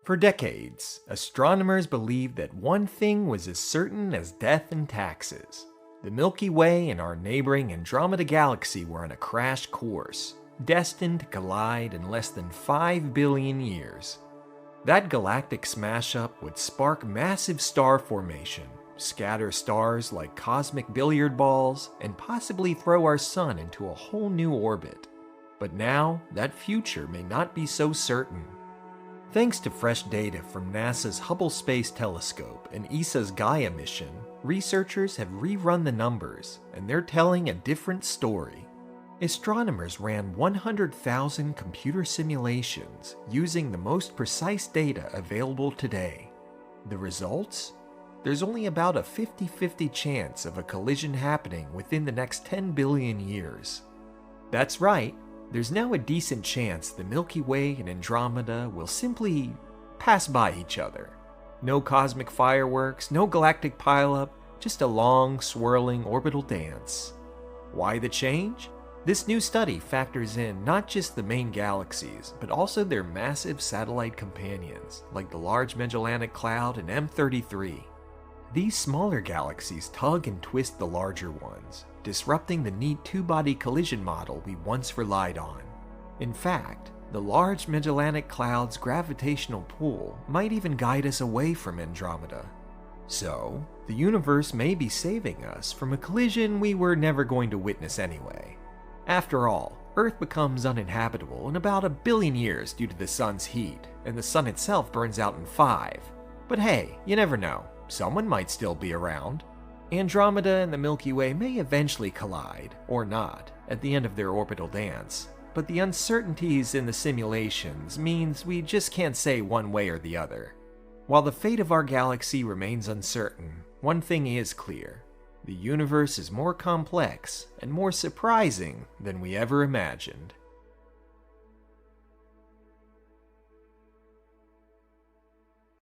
For decades, astronomers believed that one thing was as certain as death and taxes. The Milky Way and our neighboring Andromeda galaxy were on a crash course, destined to collide in less than 5 billion years. That galactic smash-up would spark massive star formation, scatter stars like cosmic billiard balls, and possibly throw our sun into a whole new orbit. But now, that future may not be so certain. Thanks to fresh data from NASA's Hubble Space Telescope and ESA's Gaia mission, researchers have rerun the numbers, and they're telling a different story. Astronomers ran 100,000 computer simulations using the most precise data available today. The results? There's only about a 50-50 chance of a collision happening within the next 10 billion years. That's right. There's now a decent chance the Milky Way and Andromeda will simply pass by each other. No cosmic fireworks, no galactic pileup, just a long, swirling orbital dance. Why the change? This new study factors in not just the main galaxies, but also their massive satellite companions, like the Large Magellanic Cloud and M33. These smaller galaxies tug and twist the larger ones, disrupting the neat two-body collision model we once relied on. In fact, the Large Magellanic Cloud's gravitational pull might even guide us away from Andromeda. So, the universe may be saving us from a collision we were never going to witness anyway. After all, Earth becomes uninhabitable in about 1 billion years due to the sun's heat, and the sun itself burns out in 5. But hey, you never know. Someone might still be around. Andromeda and the Milky Way may eventually collide, or not, at the end of their orbital dance, but the uncertainties in the simulations means we just can't say one way or the other. While the fate of our galaxy remains uncertain, one thing is clear. The universe is more complex and more surprising than we ever imagined.